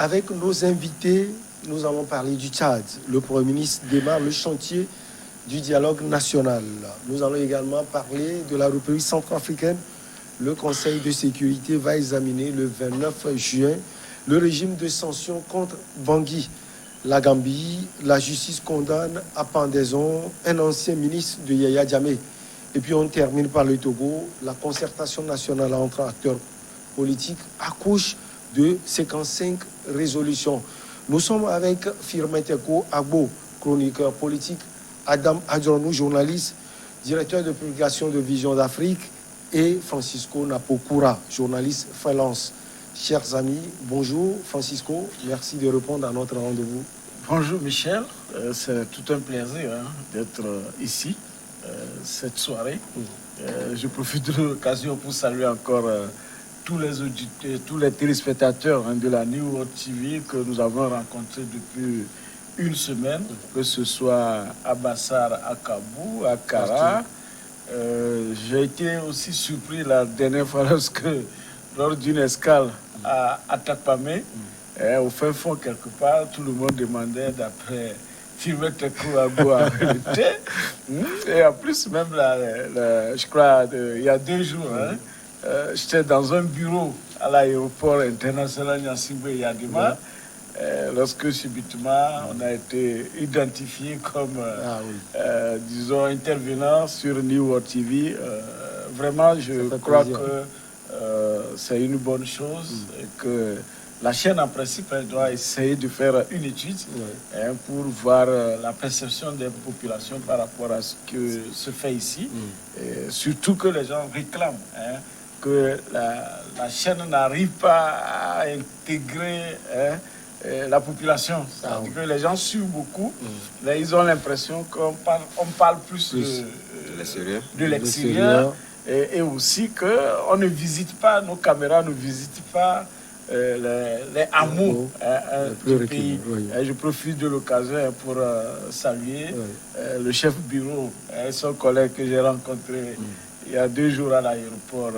Avec nos invités, nous allons parler du Tchad. Le Premier ministre démarre le chantier du dialogue national. Nous allons également parler de la République centrafricaine. Le Conseil de sécurité va examiner le 29 juin le régime de sanctions contre Bangui. La Gambie, la justice condamne à pendaison un ancien ministre de Yaya Jammeh. Et puis on termine par le Togo. La concertation nationale entre acteurs politiques accouche de 55 résolutions. Nous sommes avec Firmin Teko Agbo, chroniqueur politique, Adam Adjonou, journaliste, directeur de publication de Vision d'Afrique, et Francisco Napokura, journaliste freelance. Chers amis, bonjour Francisco, merci de répondre à notre rendez-vous. Bonjour Michel, c'est tout un plaisir d'être ici cette soirée. Je profite de l'occasion pour saluer encore tous les auditeurs, tous les téléspectateurs de la New World TV que nous avons rencontrés depuis une semaine, que ce soit à Bassar, à Kabou, à Kara. J'ai été aussi surpris la dernière fois lors d'une escale à Tapamé, au fin fond quelque part, tout le monde demandait d'après Firmin Teko Agbo et en plus même je crois il y a 2 jours, j'étais dans un bureau à l'aéroport international Gnassingbé Yadima, lorsque subitement on a été identifié comme disons intervenant sur New World TV. Vraiment je crois que c'est une bonne chose et que la chaîne en principe elle doit essayer de faire une étude pour voir la perception des populations par rapport à ce que se fait ici, et surtout que les gens réclament que la chaîne n'arrive pas à intégrer la population. C'est-à-dire que les gens suivent beaucoup, mais ils ont l'impression qu'on parle plus de l'extérieur et aussi qu'on ne visite pas, nos caméras ne visitent pas les hameaux du pays. Je profite de l'occasion pour saluer le chef bureau et son collègue que j'ai rencontré il y a 2 jours à l'aéroport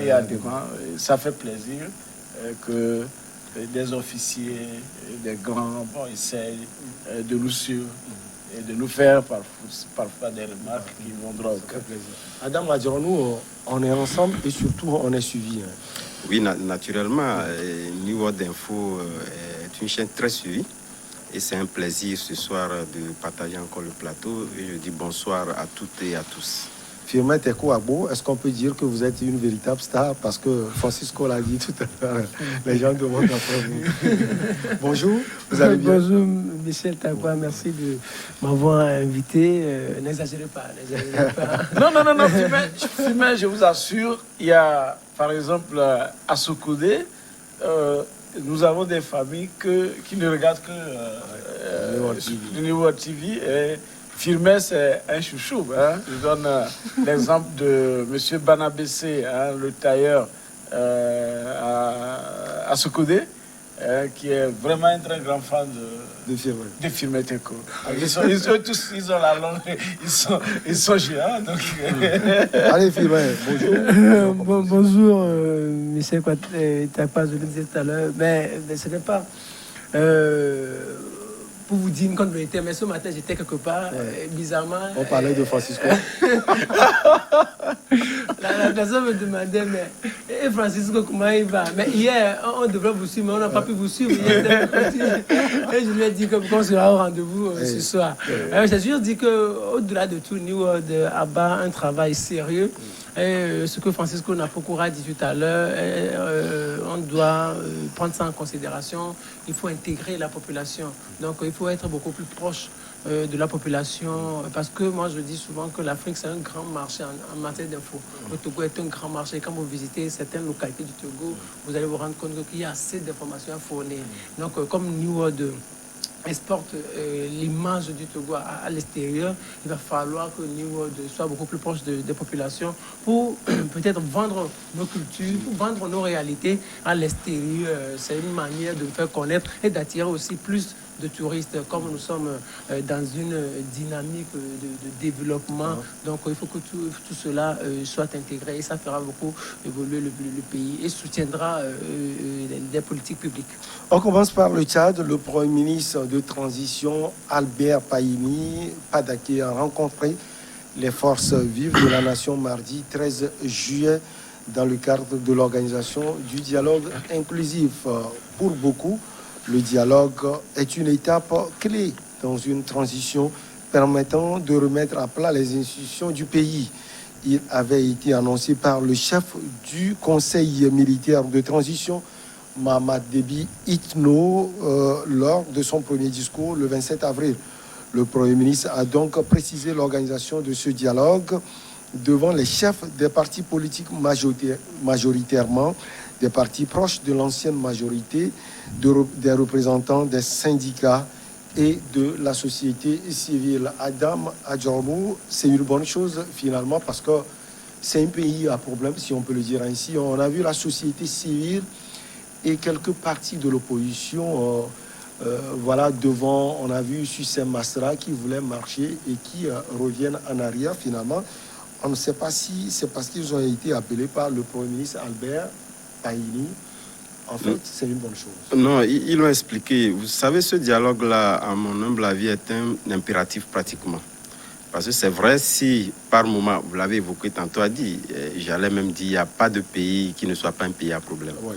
et à Déma. Ça fait plaisir que des officiers, des grands essayent de nous suivre et de nous faire parfois des remarques qui vont droit au cœur. Adam Adjonou, on est ensemble et surtout on est suivi. Oui, naturellement, New World Info est une chaîne très suivie et c'est un plaisir ce soir de partager encore le plateau et je dis bonsoir à toutes et à tous. Firmin Teko Agbo, est-ce qu'on peut dire que vous êtes une véritable star? Parce que Francisco l'a dit tout à l'heure, les gens demandent après vous. Bonjour, vous allez bien? Bonjour Michel Tagua, merci de m'avoir invité. N'exagérez pas. Non, Firmin, je vous assure, il y a par exemple à Sokodé, nous avons des familles qui ne regardent que New World TV et Firmin, c'est un chouchou. Je donne l'exemple de M. Banabessé, le tailleur à Sokodé, qui est vraiment un très grand fan de Firmin Teko. Ils ont la langue, ils sont géants. Donc... Allez Firmin, bonjour. Bonjour Michel Tagua, je le disais tout à l'heure, mais ce n'est pas... pour vous dire une continuité, mais ce matin j'étais quelque part, bizarrement. On parlait de Francisco. la personne me demandait, mais et Francisco, comment il va? Mais hier, on devrait vous suivre, mais on n'a pas pu vous suivre. Hier, et je lui ai dit qu'on sera au rendez-vous ce soir. J'ai juste dit qu'au-delà de tout, New World abat un travail sérieux. Et ce que Francisco Napokura dit tout à l'heure, on doit prendre ça en considération. Il faut intégrer la population. Donc il faut être beaucoup plus proche de la population. Parce que moi je dis souvent que l'Afrique c'est un grand marché en matière d'infos. Le Togo est un grand marché. Quand vous visitez certaines localités du Togo, vous allez vous rendre compte qu'il y a assez d'informations à fournir. Donc comme New World exporte l'image du Togo à l'extérieur, il va falloir que New World soit beaucoup plus proche des populations pour peut-être vendre nos cultures, pour vendre nos réalités à l'extérieur. C'est une manière de nous faire connaître et d'attirer aussi plus de touristes, comme nous sommes dans une dynamique de développement. Donc il faut que tout cela soit intégré et ça fera beaucoup évoluer le pays et soutiendra des politiques publiques. On commence par le Tchad. Le Premier ministre de transition, Albert Payini Padaké, a rencontré les forces vives de la nation mardi 13 juillet dans le cadre de l'organisation du dialogue inclusif. Pour beaucoup, le dialogue est une étape clé dans une transition permettant de remettre à plat les institutions du pays. Il avait été annoncé par le chef du Conseil militaire de transition, Mamad Déby Itno, lors de son premier discours le 27 avril. Le Premier ministre a donc précisé l'organisation de ce dialogue devant les chefs des partis politiques majoritairement, des partis proches de l'ancienne majorité, des représentants des syndicats et de la société civile. Adam Adjormou, c'est une bonne chose finalement parce que c'est un pays à problème, si on peut le dire ainsi. On a vu la société civile et quelques partis de l'opposition devant, on a vu Sussem Masra qui voulait marcher et qui reviennent en arrière finalement. On ne sait pas si c'est parce qu'ils ont été appelés par le Premier ministre Albert Payini. En fait, c'est une bonne chose. Non, ils l'ont expliqué. Vous savez, ce dialogue-là, à mon humble avis, est un impératif pratiquement. Parce que c'est vrai, si par moment, vous l'avez évoqué tantôt, j'allais même dire, il n'y a pas de pays qui ne soit pas un pays à problème. Oui.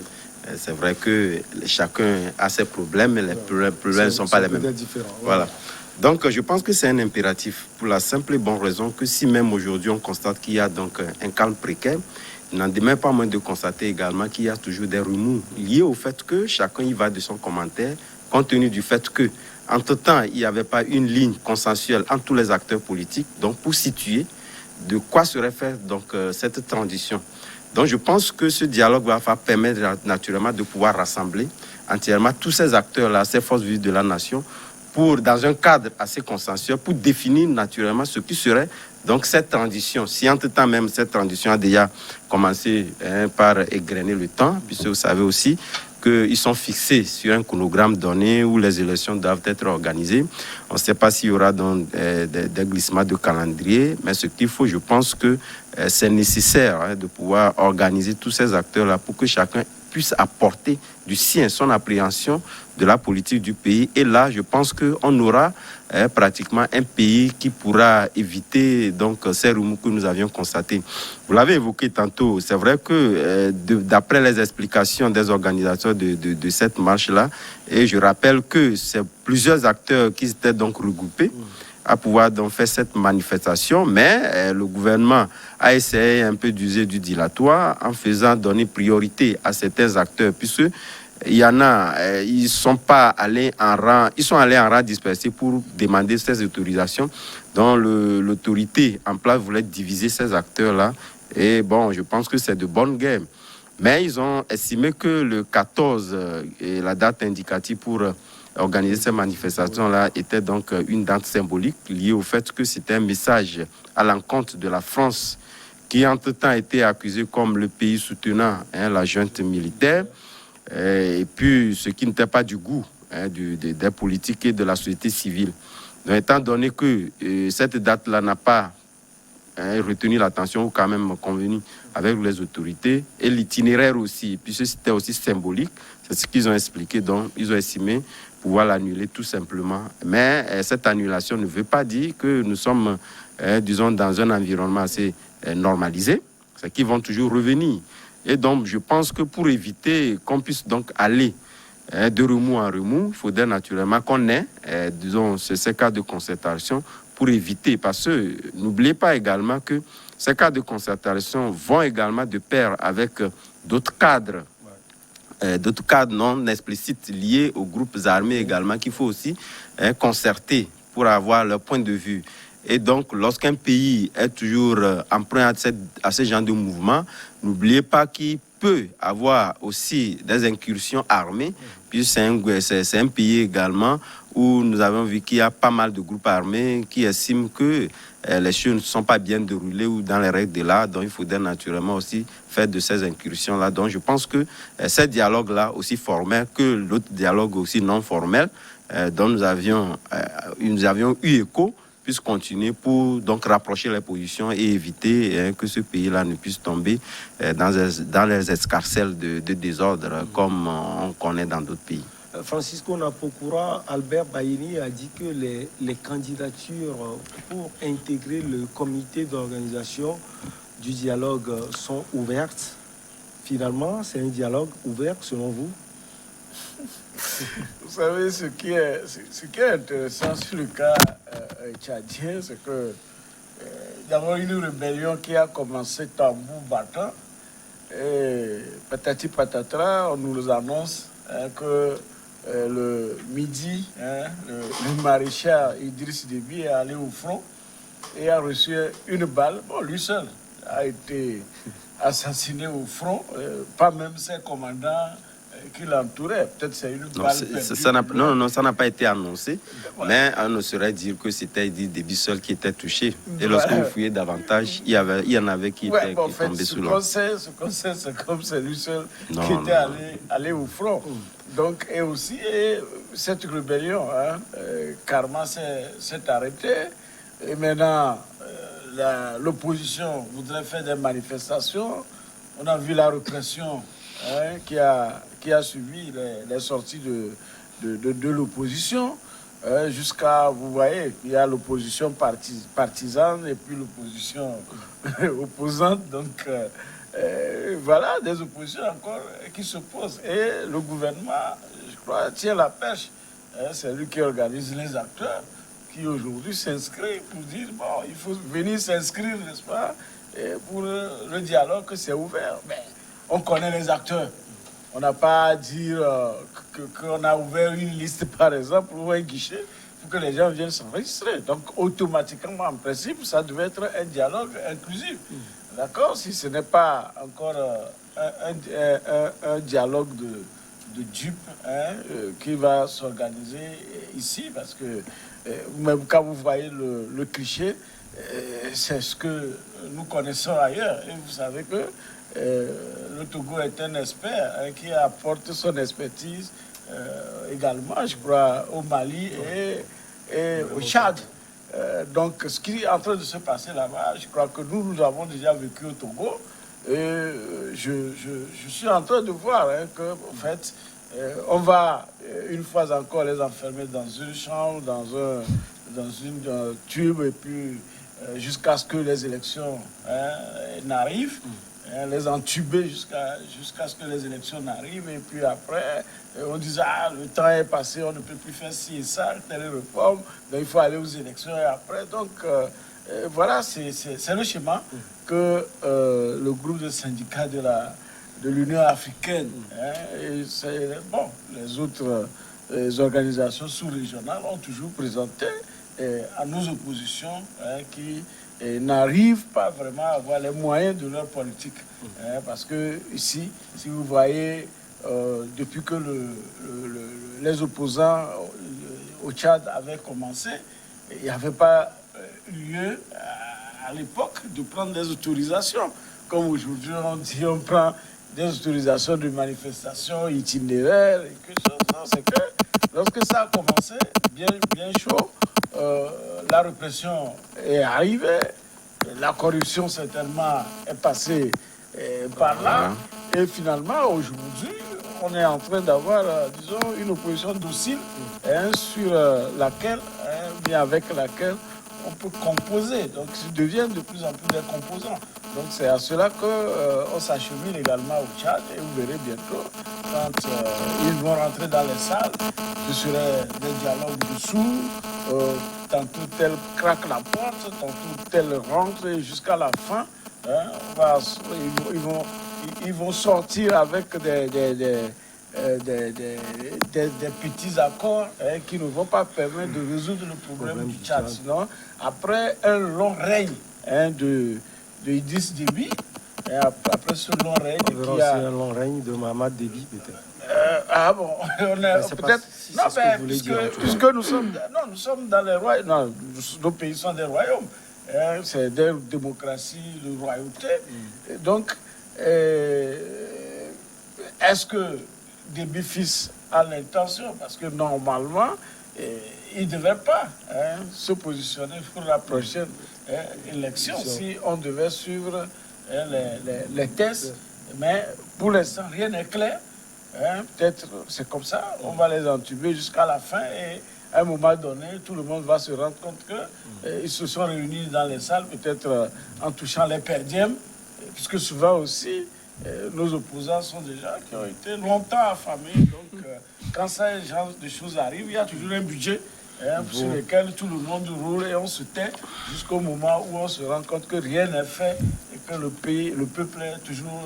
C'est vrai que chacun a ses problèmes, mais les problèmes ne sont pas les mêmes. Différents. Voilà. Donc, je pense que c'est un impératif pour la simple et bonne raison que si même aujourd'hui on constate qu'il y a donc un calme précaire, il n'en demeure pas moins de constater également qu'il y a toujours des remous liés au fait que chacun y va de son commentaire, compte tenu du fait que, entre-temps, il n'y avait pas une ligne consensuelle entre tous les acteurs politiques, donc pour situer de quoi serait faite donc cette transition. Donc je pense que ce dialogue va permettre naturellement de pouvoir rassembler entièrement tous ces acteurs-là, ces forces vives de la nation, pour, dans un cadre assez consensuel, pour définir naturellement ce qui serait donc cette transition. Si entre-temps même cette transition a déjà commencé par égrener le temps, puisque vous savez aussi qu'ils sont fixés sur un chronogramme donné où les élections doivent être organisées. On ne sait pas s'il y aura donc des glissements de calendrier, mais ce qu'il faut, je pense que c'est nécessaire de pouvoir organiser tous ces acteurs-là pour que chacun puisse apporter du sien, son appréhension de la politique du pays. Et là, je pense qu'on aura pratiquement un pays qui pourra éviter donc ces remous que nous avions constatés. Vous l'avez évoqué tantôt, c'est vrai que d'après les explications des organisateurs de cette marche-là, et je rappelle que c'est plusieurs acteurs qui étaient donc regroupés à pouvoir donc faire cette manifestation, mais le gouvernement a essayé un peu d'user du dilatoire en faisant donner priorité à certains acteurs, puisque il y en a, ils sont allés en rang dispersé pour demander ces autorisations, dont l'autorité en place voulait diviser ces acteurs-là. Et bon, je pense que c'est de bonne guerre. Mais ils ont estimé que le 14 est la date indicative pour organiser ces manifestations-là était donc une date symbolique liée au fait que c'était un message à l'encontre de la France qui entre-temps a été accusée comme le pays soutenant la junte militaire. Et puis ce qui n'était pas du goût des politiques et de la société civile. Donc, étant donné que cette date-là n'a pas retenu l'attention ou quand même convenu avec les autorités, et l'itinéraire aussi, puisque c'était aussi symbolique, c'est ce qu'ils ont expliqué, donc ils ont estimé pouvoir l'annuler tout simplement. Mais cette annulation ne veut pas dire que nous sommes, disons, dans un environnement assez normalisé, c'est qu'ils vont toujours revenir. Et donc, je pense que pour éviter qu'on puisse donc aller de remous en remous, il faudrait naturellement qu'on ait, disons, ces cas de concertation pour éviter. Parce que n'oubliez pas également que ces cas de concertation vont également de pair avec d'autres cadres non explicites liés aux groupes armés également qu'il faut aussi concerter pour avoir leur point de vue. Et donc, lorsqu'un pays est toujours emprunt à ce genre de mouvement, n'oubliez pas qu'il peut avoir aussi des incursions armées, puisque c'est un pays également où nous avons vu qu'il y a pas mal de groupes armés qui estiment que les choses ne sont pas bien déroulées ou dans les règles de l'art, donc il faudrait naturellement aussi faire de ces incursions-là. Donc je pense que ce dialogue-là aussi formel que l'autre dialogue aussi non formel, dont nous avions eu écho, puissent continuer pour donc rapprocher les positions et éviter que ce pays-là ne puisse tomber dans les escarcelles de désordre comme on connaît dans d'autres pays. Francisco Napokura, Albert Bayini a dit que les candidatures pour intégrer le comité d'organisation du dialogue sont ouvertes. Finalement, c'est un dialogue ouvert selon vous? Vous savez, ce qui est intéressant sur le cas tchadien, c'est que d'abord une rébellion qui a commencé tambour battant, et patati patatra, on nous annonce que le midi, le maréchal Idriss Déby est allé au front et a reçu une balle. Bon, lui seul a été assassiné au front, pas même ses commandants qui l'entouraient. Peut-être c'est une balle perdue. Ça n'a pas été annoncé, mais on ne saurait dire que c'était Idriss Déby seul qui était touché. Et lorsque vous fouillez davantage, il y en avait qui étaient tombés sous l'eau. Ce qu'on sait, c'est comme c'est lui seul qui était allé au front. Donc, et aussi, cette rébellion, Karma s'est arrêté. Et maintenant, l'opposition voudrait faire des manifestations. On a vu la répression qui a suivi les sorties de l'opposition. Jusqu'à, vous voyez, il y a l'opposition partisane et puis l'opposition opposante. Donc, voilà, des oppositions encore qui s'opposent. Et le gouvernement, je crois, tient la pêche. C'est lui qui organise les acteurs qui aujourd'hui s'inscrivent pour dire, bon, il faut venir s'inscrire, n'est-ce pas, et pour le dialogue que c'est ouvert. Mais on connaît les acteurs. On n'a pas à dire qu'on a ouvert une liste, par exemple, ou un guichet pour que les gens viennent s'enregistrer. Donc, automatiquement, en principe, ça devait être un dialogue inclusif. D'accord? Si ce n'est pas encore un dialogue de dupes qui va s'organiser ici, parce que même quand vous voyez le cliché, c'est ce que nous connaissons ailleurs. Et vous savez que le Togo est un expert qui apporte son expertise également, je crois, au Mali et au Tchad. Donc, ce qui est en train de se passer là-bas, je crois que nous avons déjà vécu au Togo. Et je suis en train de voir que, en fait, on va une fois encore les enfermer dans une chambre, dans une tube, et puis jusqu'à ce que les élections n'arrivent. Les entuber jusqu'à ce que les élections n'arrivent, et puis après on disait le temps est passé, on ne peut plus faire ci et ça, telle réforme, donc il faut aller aux élections, et après donc voilà, c'est le schéma que le groupe de syndicats de l'Union africaine et les autres organisations sous-régionales ont toujours présenté à nos oppositions qui n'arrivent pas vraiment à avoir les moyens de leur politique. Parce que ici, si vous voyez, depuis que les opposants au Tchad avaient commencé, il n'y avait pas lieu à l'époque de prendre des autorisations. Comme aujourd'hui, on dit on prend des autorisations de manifestation itinéraires et que c'est que lorsque ça a commencé, bien chaud, la répression est arrivée, la corruption certainement est passée par là, et finalement aujourd'hui on est en train d'avoir, disons, une opposition docile sur laquelle, bien avec laquelle on peut composer. Donc ça devient de plus en plus des composants. Donc c'est à cela qu'on s'achemine également au Tchad, et vous verrez bientôt quand ils vont rentrer dans les salles, ce serait des dialogues dessous, tantôt tel craque la porte, tantôt tel rentre, et jusqu'à la fin, ils vont sortir avec des petits accords qui ne vont pas permettre de résoudre le problème du Tchad. Sinon, après un long règne de Idriss Déby, et après ce long règne qui a... C'est un long règne de Mahamat Déby, peut-être. Bon, on est peut-être... Puisque nous sommes dans les royaumes. Non, nos pays sont des royaumes. C'est des démocraties de royauté. Donc, est-ce que Déby fils a l'intention, parce que normalement, il ne devrait pas se positionner pour la prochaine élection si on devait suivre les tests. Mais pour l'instant, rien n'est clair. Peut-être c'est comme ça, on va les entuber jusqu'à la fin et à un moment donné, tout le monde va se rendre compte qu'ils se sont réunis dans les salles, peut-être en touchant les perdièmes, puisque souvent aussi, nos opposants sont des gens qui ont été longtemps affamés. Donc, quand ça, genre de choses arrivent, il y a toujours un budget sur lequel tout le monde roule et on se tait jusqu'au moment où on se rend compte que rien n'est fait et que le peuple est toujours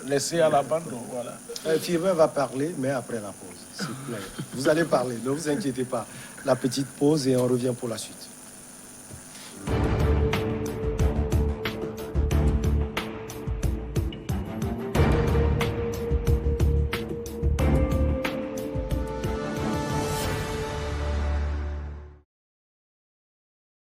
laissé à l'abandon. Voilà. Firmin va parler, mais après la pause, s'il vous plaît. Vous allez parler, ne vous inquiétez pas. La petite pause et on revient pour la suite.